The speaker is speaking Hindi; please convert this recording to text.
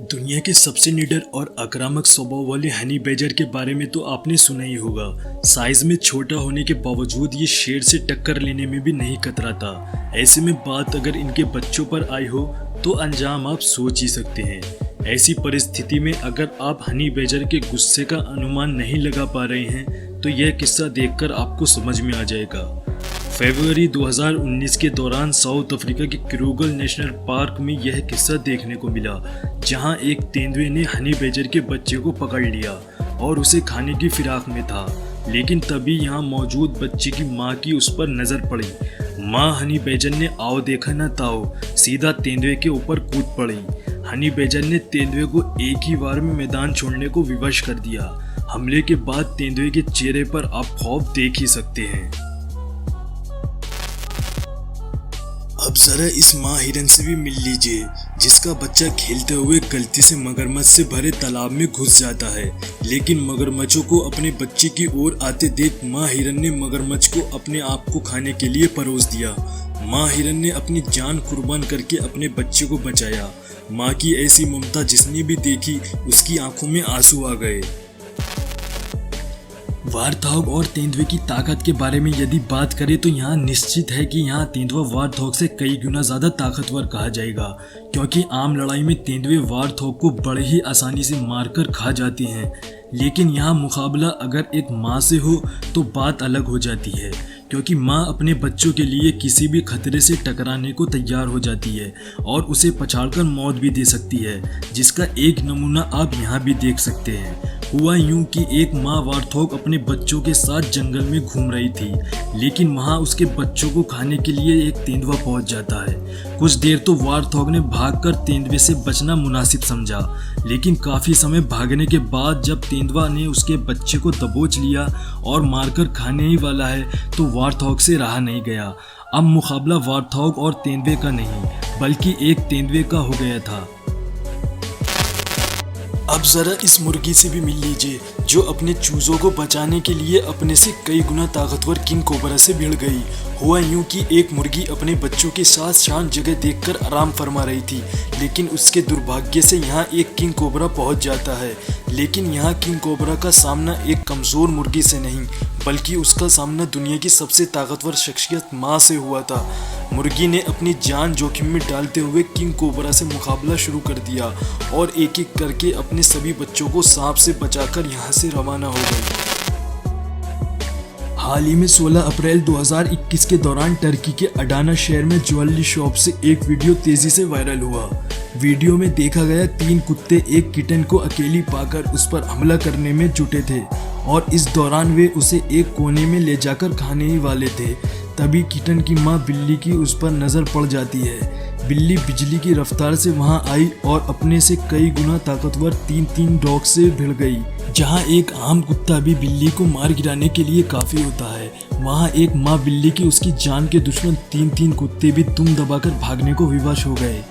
दुनिया के सबसे निडर और आक्रामक स्वभाव वाले हनी बैजर के बारे में तो आपने सुना ही होगा। साइज में छोटा होने के बावजूद ये शेर से टक्कर लेने में भी नहीं कतराता। ऐसे में बात अगर इनके बच्चों पर आई हो तो अंजाम आप सोच ही सकते हैं। ऐसी परिस्थिति में अगर आप हनी बैजर के गुस्से का अनुमान नहीं लगा पा रहे हैं तो यह किस्सा देखकर आपको समझ में आ जाएगा। फरवरी 2019 के दौरान साउथ अफ्रीका के क्रूगर नेशनल पार्क में यह किस्सा देखने को मिला, जहां एक तेंदुए ने हनी बैजर के बच्चे को पकड़ लिया और उसे खाने की फिराक में था। लेकिन तभी यहां मौजूद बच्चे की मां की उस पर नजर पड़ी। मां हनी बैजर ने आओ देखा न ताओ सीधा तेंदुए के ऊपर कूद पड़ी। हनी बैजर ने तेंदुए को एक ही बार में मैदान छोड़ने को विवश कर दिया। हमले के बाद तेंदुए के चेहरे पर आप खौफ देख ही सकते हैं। अब जरा इस माँ हिरन से भी मिल लीजिए, जिसका बच्चा खेलते हुए गलती से मगरमच्छ से भरे तालाब में घुस जाता है। लेकिन मगरमच्छों को अपने बच्चे की ओर आते देख माँ हिरन ने मगरमच्छ को अपने आप को खाने के लिए परोस दिया। माँ हिरन ने अपनी जान कुर्बान करके अपने बच्चे को बचाया। माँ की ऐसी ममता जिसने भी देखी उसकी आंखों में आंसू आ गए। वारथॉग और तेंदुए की ताकत के बारे में यदि बात करें तो यहाँ निश्चित है कि यहाँ तेंदुआ वारथॉग से कई गुना ज़्यादा ताकतवर कहा जाएगा, क्योंकि आम लड़ाई में तेंदुए वारथॉग को बड़े ही आसानी से मारकर खा जाते हैं। लेकिन यहाँ मुकाबला अगर एक माँ से हो तो बात अलग हो जाती है, क्योंकि माँ अपने बच्चों के लिए किसी भी खतरे से टकराने को तैयार हो जाती है और उसे पछाड़कर मौत भी दे सकती है, जिसका एक नमूना आप यहाँ भी देख सकते हैं। हुआ यूं कि एक माँ वारथॉग अपने बच्चों के साथ जंगल में घूम रही थी, लेकिन वहाँ उसके बच्चों को खाने के लिए एक तेंदुआ पहुँच जाता है। कुछ देर तो वारथॉग ने भागकर तेंदुए से बचना मुनासिब समझा, लेकिन काफ़ी समय भागने के बाद जब तेंदुआ ने उसके बच्चे को दबोच लिया और मारकर खाने ही वाला है तो वारथॉग से रहा नहीं गया। अब मुकाबला वारथॉग और तेंदुए का नहीं बल्कि एक तेंदुए का हो गया था। अब जरा इस मुर्गी से भी मिल लीजिए, जो अपने चूजों को बचाने के लिए अपने से कई गुना ताकतवर किंग कोबरा से भिड़ गई। हुआ यूं कि एक मुर्गी अपने बच्चों के साथ शांत जगह देखकर आराम फरमा रही थी, लेकिन उसके दुर्भाग्य से यहाँ एक किंग कोबरा पहुँच जाता है। लेकिन यहाँ किंग कोबरा का सामना एक कमज़ोर मुर्गी से नहीं बल्कि उसका सामना दुनिया की सबसे ताकतवर शख्सियत माँ से हुआ था। मुर्गी ने अपनी जान जोखिम में डालते हुए किंग कोबरा से मुकाबला शुरू कर दिया और एक एक करके अपने सभी बच्चों को सांप से बचाकर यहाँ से रवाना हो गई। हाल ही में 16 अप्रैल 2021 के दौरान टर्की के अडाना शहर में ज्वेलरी शॉप से एक वीडियो तेजी से वायरल हुआ। वीडियो में देखा गया 3 कुत्ते एक किटन को अकेली पाकर उस पर हमला करने में जुटे थे और इस दौरान वे उसे एक कोने में ले जाकर खाने ही वाले थे। तभी किटन की मां बिल्ली की उस पर नज़र पड़ जाती है। बिल्ली बिजली की रफ्तार से वहां आई और अपने से कई गुना ताकतवर 3 डॉग से भिड़ गई। जहां एक आम कुत्ता भी बिल्ली को मार गिराने के लिए काफ़ी होता है, वहां एक माँ बिल्ली की उसकी जान के दुश्मन 3 कुत्ते भी दुम दबाकर भागने को विवश हो गए।